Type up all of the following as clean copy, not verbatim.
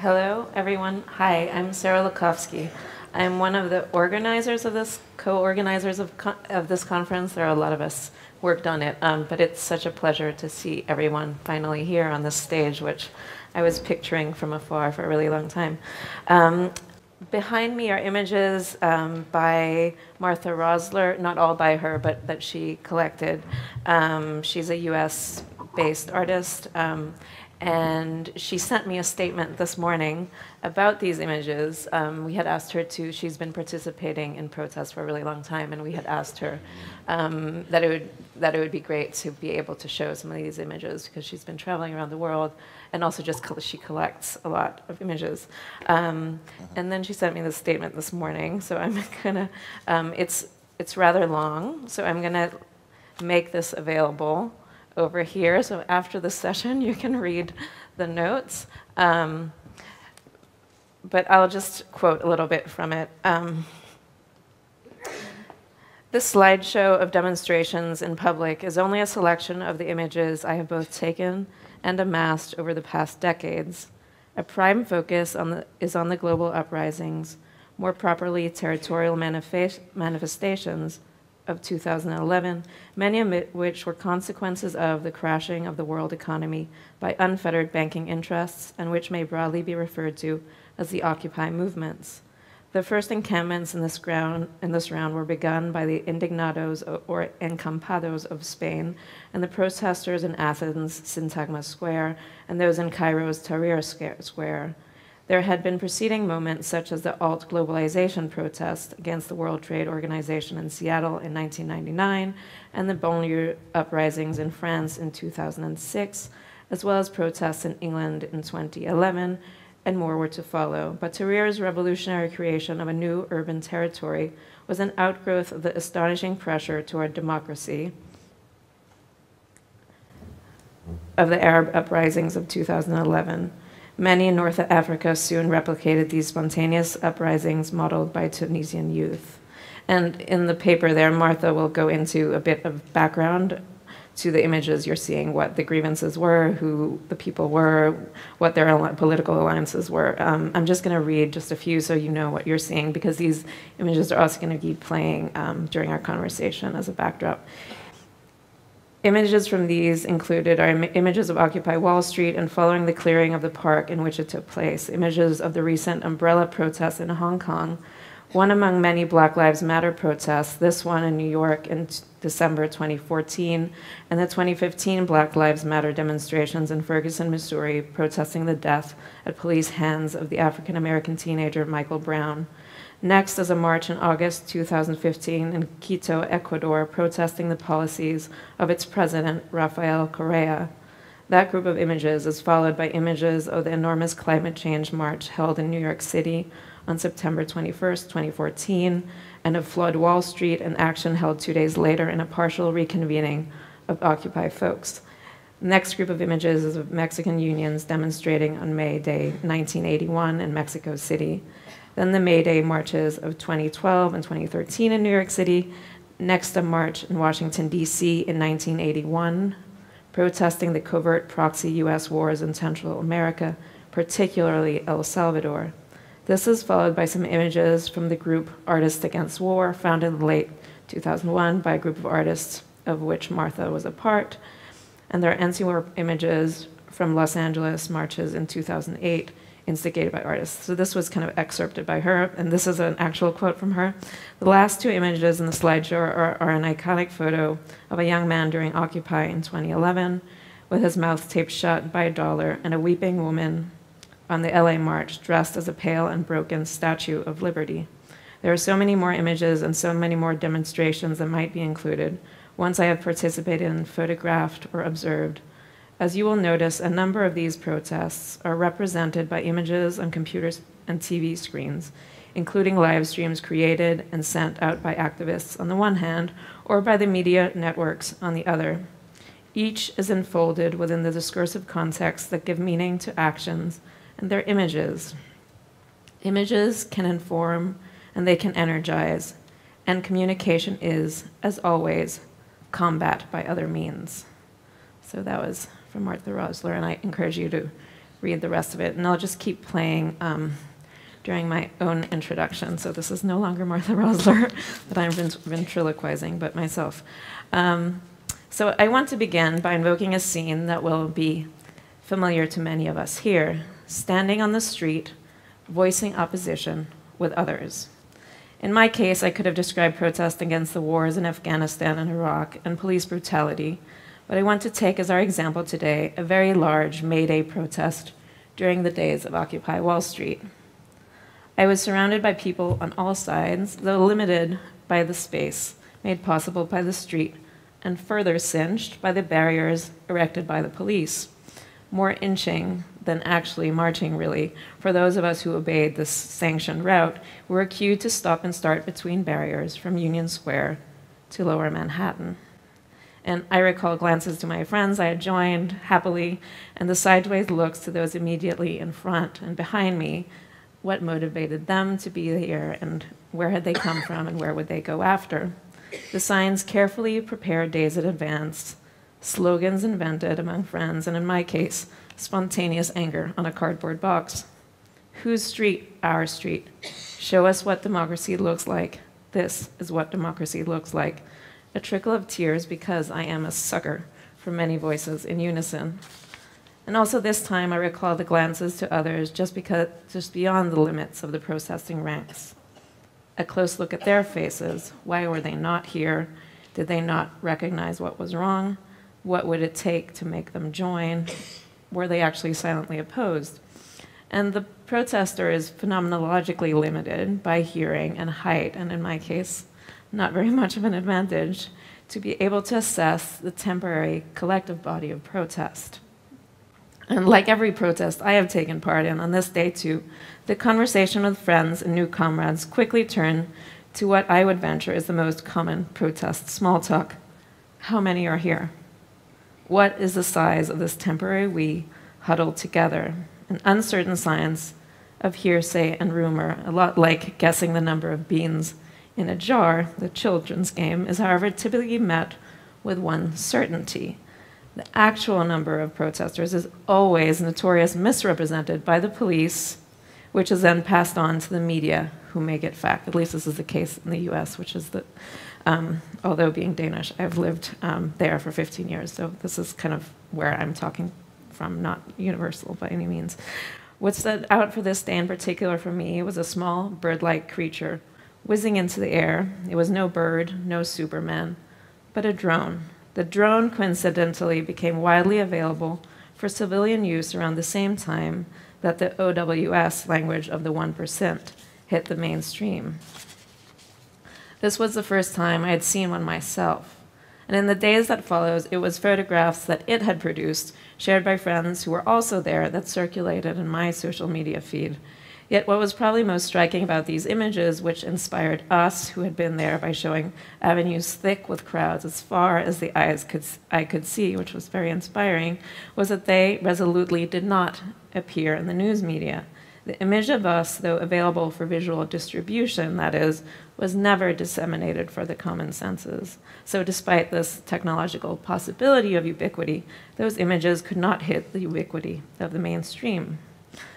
Hello, everyone. Hi, I'm SARAH Lookofsky. I'm one of the organizers of this, co-organizers of this conference. There are a lot of us worked on it, but it's such a pleasure to see everyone finally here on this stage, which I was picturing from afar for a really long time. Behind me are images by Martha Rosler, not all by her, but that she collected. She's a US-based artist, and she sent me a statement this morning about these images. We had asked her to, she's been participating in protests for a really long time, and we had asked her that it would be great to be able to show some of these images because she's been traveling around the world, and also just she collects a lot of images. And then she sent me this statement this morning, so I'm gonna, it's rather long, so I'm gonna make this available over here. So after the session, you can read the notes. But I'll just quote a little bit from it. This slideshow of demonstrations in public is only a selection of the images I have both taken and amassed over the past decades. A prime focus is on the global uprisings, more properly territorial manifestations of 2011, many of which were consequences of the crashing of the world economy by unfettered banking interests, and which may broadly be referred to as the Occupy movements. The first encampments in this round were begun by the indignados or encampados of Spain, and the protesters in Athens' Syntagma Square, and those in Cairo's Tahrir Square. There had been preceding moments such as the alt-globalization protest against the World Trade Organization in Seattle in 1999 and the banlieue uprisings in France in 2006, as well as protests in England in 2011, and more were to follow. But Tahrir's revolutionary creation of a new urban territory was an outgrowth of the astonishing pressure toward democracy of the Arab uprisings of 2011. Many in North Africa soon replicated these spontaneous uprisings modeled by Tunisian youth. And in the paper there, Martha will go into a bit of background to the images you're seeing, what the grievances were, who the people were, what their political alliances were. I'm just going to read just a few so you know what you're seeing, because these images are also going to be playing during our conversation as a backdrop. Images from these included are images of Occupy Wall Street and following the clearing of the park in which it took place, images of the recent umbrella protests in Hong Kong, one among many Black Lives Matter protests, this one in New York in December 2014, and the 2015 Black Lives Matter demonstrations in Ferguson, Missouri, protesting the death at police hands of the African-American teenager Michael Brown. Next is a march in August 2015 in Quito, Ecuador, protesting the policies of its president, Rafael Correa. That group of images is followed by images of the enormous climate change march held in New York City on September 21st, 2014, and of Flood Wall Street, an action held 2 days later in a partial reconvening of Occupy folks. The next group of images is of Mexican unions demonstrating on May Day 1981 in Mexico City. Then the May Day marches of 2012 and 2013 in New York City. Next, a march in Washington, D.C. in 1981, protesting the covert proxy U.S. wars in Central America, particularly El Salvador. This is followed by some images from the group Artists Against War, founded in late 2001 by a group of artists of which Martha was a part. And there are anti-war images from Los Angeles marches in 2008, instigated by artists. So this was kind of excerpted by her, and this is an actual quote from her. The last two images in the slideshow are an iconic photo of a young man during Occupy in 2011, with his mouth taped shut by a dollar, and a weeping woman on the LA March dressed as a pale and broken Statue of Liberty. There are so many more images and so many more demonstrations that might be included, ones I have participated in, photographed, or observed. As you will notice, a number of these protests are represented by images on computers and TV screens, including live streams created and sent out by activists on the one hand, or by the media networks on the other. Each is enfolded within the discursive contexts that give meaning to actions, and they're images. Images can inform and they can energize, and communication is, as always, combat by other means. So that was from Martha Rosler, and I encourage you to read the rest of it, and I'll just keep playing during my own introduction. So this is no longer Martha Rosler that I'm ventriloquizing, but myself. So I want to begin by invoking a scene that will be familiar to many of us here, standing on the street, voicing opposition with others. In my case, I could have described protest against the wars in Afghanistan and Iraq and police brutality, but I want to take as our example today a very large May Day protest during the days of Occupy Wall Street. I was surrounded by people on all sides, though limited by the space made possible by the street and further cinched by the barriers erected by the police, more inching than actually marching, really. For those of us who obeyed this sanctioned route, we were cued to stop and start between barriers from Union Square to Lower Manhattan. And I recall glances to my friends I had joined happily, and the sideways looks to those immediately in front and behind me, what motivated them to be here, and where had they come from, and where would they go after. The signs carefully prepared days in advance, slogans invented among friends, and in my case, spontaneous anger on a cardboard box. Whose street? Our street. Show us what democracy looks like. This is what democracy looks like. A trickle of tears because I am a sucker for many voices in unison. And also this time I recall the glances to others just beyond the limits of the protesting ranks. A close look at their faces. Why were they not here? Did they not recognize what was wrong? What would it take to make them join? Were they actually silently opposed? And the protester is phenomenologically limited by hearing and height, and in my case, not very much of an advantage, to be able to assess the temporary collective body of protest. And like every protest I have taken part in on this day too, the conversation with friends and new comrades quickly turned to what I would venture is the most common protest small talk. How many are here? What is the size of this temporary we huddled together? An uncertain science of hearsay and rumor, a lot like guessing the number of beans in a jar, the children's game, is however typically met with one certainty. The actual number of protesters is always notoriously misrepresented by the police, which is then passed on to the media, who make it fact. At least this is the case in the US, which is that, although being Danish, I've lived there for 15 years, so this is kind of where I'm talking from, not universal by any means. What stood out for this day in particular for me was a small bird-like creature whizzing into the air. It was no bird, no Superman, but a drone. The drone coincidentally became widely available for civilian use around the same time that the OWS language of the 1% hit the mainstream. This was the first time I had seen one myself, and in the days that followed, it was photographs that it had produced, shared by friends who were also there, that circulated in my social media feed. Yet what was probably most striking about these images, which inspired us who had been there by showing avenues thick with crowds as far as the eye could see, which was very inspiring, was that they resolutely did not appear in the news media. The image of us, though available for visual distribution, that is, was never disseminated for the common senses. So despite this technological possibility of ubiquity, those images could not hit the ubiquity of the mainstream.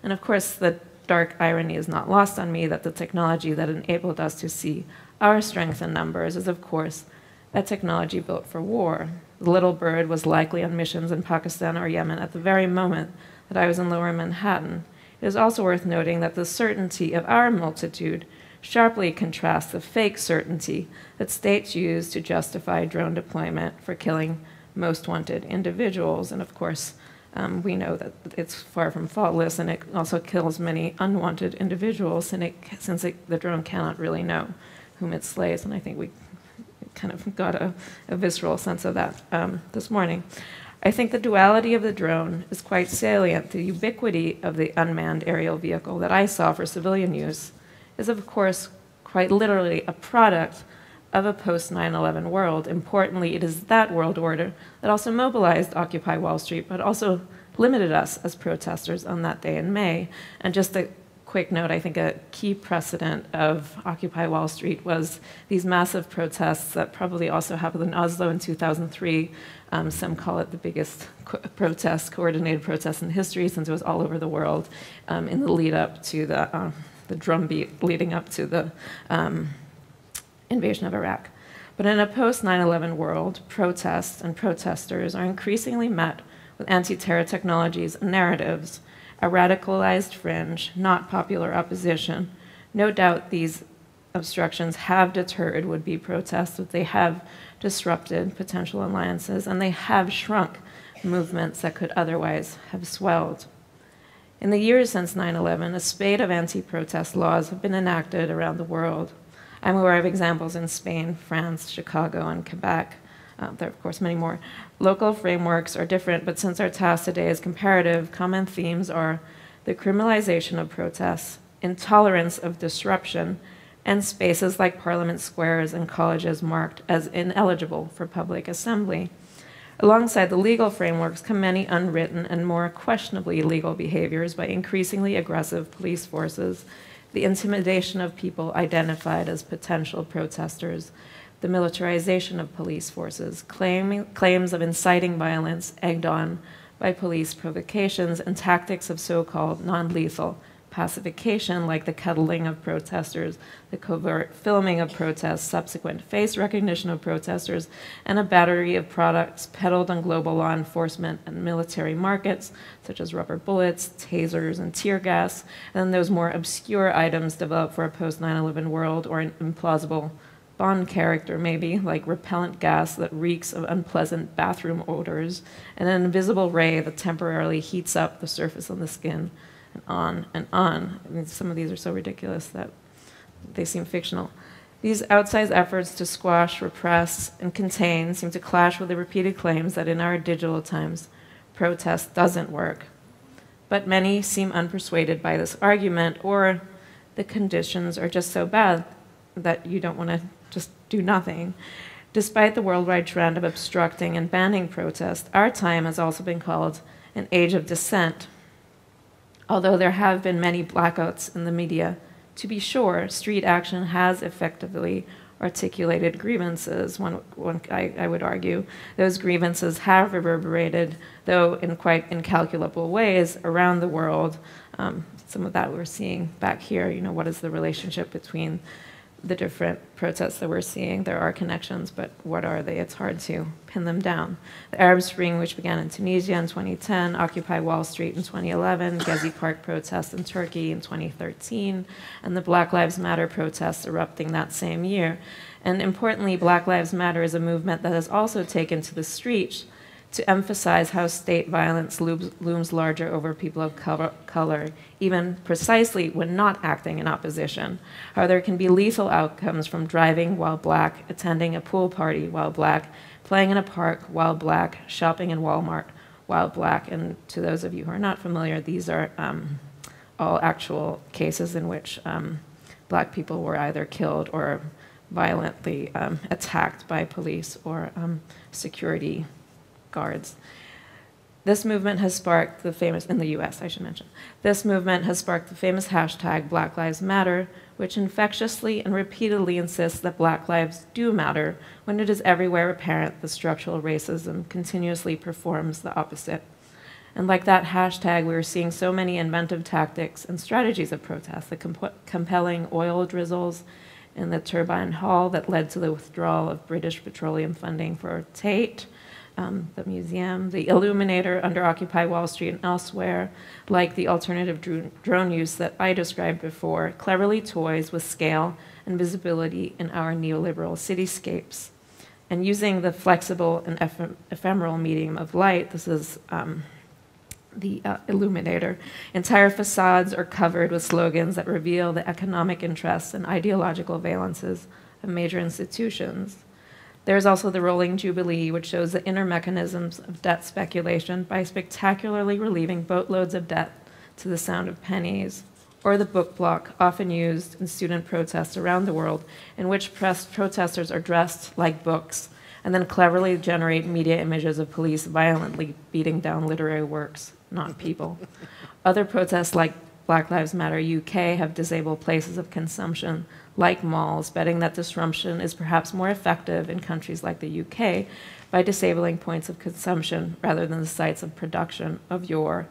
And of course, the dark irony is not lost on me that the technology that enabled us to see our strength in numbers is, of course, a technology built for war. The little bird was likely on missions in Pakistan or Yemen at the very moment that I was in Lower Manhattan. It is also worth noting that the certainty of our multitude sharply contrasts the fake certainty that states use to justify drone deployment for killing most wanted individuals. And of course, we know that it's far from faultless, and it also kills many unwanted individuals, and the drone cannot really know whom it slays. And I think we kind of got a visceral sense of that this morning. I think the duality of the drone is quite salient. The ubiquity of the unmanned aerial vehicle that I saw for civilian use is, of course, quite literally a product of a post-9/11 world. Importantly, it is that world order that also mobilized Occupy Wall Street, but also limited us as protesters on that day in May. And just a quick note, I think a key precedent of Occupy Wall Street was these massive protests that probably also happened in Oslo in 2003. Some call it the biggest coordinated protest in history, since it was all over the world in the lead up to the drumbeat leading up to the invasion of Iraq. But in a post-9/11 world, protests and protesters are increasingly met with anti-terror technologies and narratives, a radicalized fringe, not popular opposition. No doubt these obstructions have deterred would-be protests, but they have disrupted potential alliances, and they have shrunk movements that could otherwise have swelled. In the years since 9/11, a spate of anti-protest laws have been enacted around the world. I'm aware of examples in Spain, France, Chicago, and Quebec. There are, of course, many more. Local frameworks are different, but since our task today is comparative, common themes are the criminalization of protests, intolerance of disruption, and spaces like Parliament squares and colleges marked as ineligible for public assembly. Alongside the legal frameworks come many unwritten and more questionably legal behaviors by increasingly aggressive police forces, the intimidation of people identified as potential protesters, the militarization of police forces, claims of inciting violence egged on by police provocations, and tactics of so-called non-lethal pacification, like the cuddling of protesters, the covert filming of protests, subsequent face recognition of protesters, and a battery of products peddled on global law enforcement and military markets, such as rubber bullets, tasers, and tear gas, and then those more obscure items developed for a post-9/11 world, or an implausible Bond character, maybe, like repellent gas that reeks of unpleasant bathroom odors, and an invisible ray that temporarily heats up the surface of the skin, and on and on. I mean, some of these are so ridiculous that they seem fictional. These outsized efforts to squash, repress, and contain seem to clash with the repeated claims that in our digital times, protest doesn't work. But many seem unpersuaded by this argument, or the conditions are just so bad that you don't want to just do nothing. Despite the worldwide trend of obstructing and banning protest, our time has also been called an age of dissent. Although there have been many blackouts in the media, to be sure, street action has effectively articulated grievances. I would argue those grievances have reverberated, though in quite incalculable ways, around the world. Some of that we're seeing back here. You know, what is the relationship between the different protests that we're seeing? There are connections, but what are they? It's hard to pin them down. The Arab Spring, which began in Tunisia in 2010, Occupy Wall Street in 2011, Gezi Park protests in Turkey in 2013, and the Black Lives Matter protests erupting that same year. And importantly, Black Lives Matter is a movement that has also taken to the streets to emphasize how state violence looms larger over people of color, even precisely when not acting in opposition, how there can be lethal outcomes from driving while Black, attending a pool party while Black, playing in a park while Black, shopping in Walmart while Black. And to those of you who are not familiar, these are all actual cases in which Black people were either killed or violently attacked by police or security guards. This movement has sparked the famous, in the US, I should mention, this movement has sparked the famous hashtag Black Lives Matter, which infectiously and repeatedly insists that Black lives do matter when it is everywhere apparent that structural racism continuously performs the opposite. And like that hashtag, we are seeing so many inventive tactics and strategies of protest, the compelling oil drizzles in the turbine hall that led to the withdrawal of British petroleum funding for Tate, the museum, the Illuminator under Occupy Wall Street and elsewhere, like the alternative drone use that I described before, cleverly toys with scale and visibility in our neoliberal cityscapes. And using the flexible and ephemeral medium of light, this is the Illuminator, entire facades are covered with slogans that reveal the economic interests and ideological valences of major institutions. There's also the Rolling Jubilee, which shows the inner mechanisms of debt speculation by spectacularly relieving boatloads of debt to the sound of pennies, or the book block, often used in student protests around the world, in which protesters are dressed like books and then cleverly generate media images of police violently beating down literary works, not people. Other protests, like Black Lives Matter UK have disabled places of consumption like malls, betting that disruption is perhaps more effective in countries like the UK by disabling points of consumption rather than the sites of production of yore.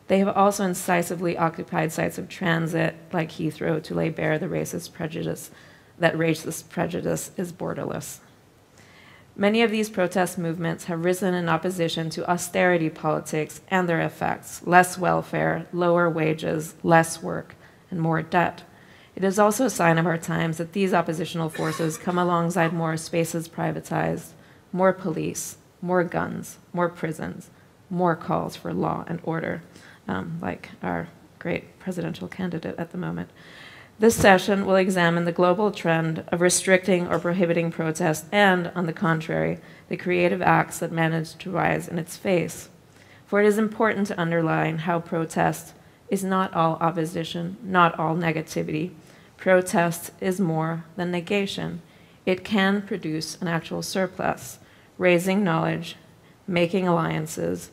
They have also incisively occupied sites of transit like Heathrow to lay bare the racist prejudice that racist prejudice is borderless. Many of these protest movements have risen in opposition to austerity politics and their effects: less welfare, lower wages, less work, and more debt. It is also a sign of our times that these oppositional forces come alongside more spaces privatized, more police, more guns, more prisons, more calls for law and order, like our great presidential candidate at the moment. This session will examine the global trend of restricting or prohibiting protest and, on the contrary, the creative acts that manage to rise in its face. For it is important to underline how protest is not all opposition, not all negativity. Protest is more than negation. It can produce an actual surplus, raising knowledge, making alliances,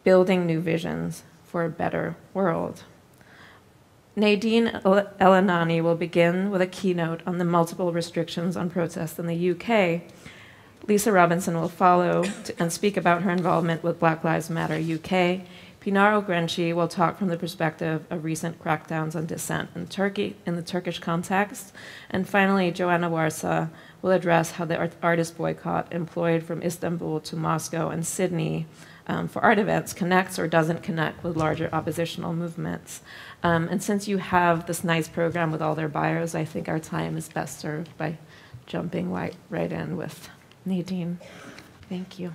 building new visions for a better world. Nadine Elanani will begin with a keynote on the multiple restrictions on protest in the UK. Lisa Robinson will follow and speak about her involvement with Black Lives Matter UK. Pinar Ogrenci will talk from the perspective of recent crackdowns on dissent in Turkey in the Turkish context. And finally, Joanna Warsa will address how the artist boycott employed from Istanbul to Moscow and Sydney for art events connects or doesn't connect with larger oppositional movements. And since you have this nice program with all their bios, I think our time is best served by jumping right in with Nadine. Thank you.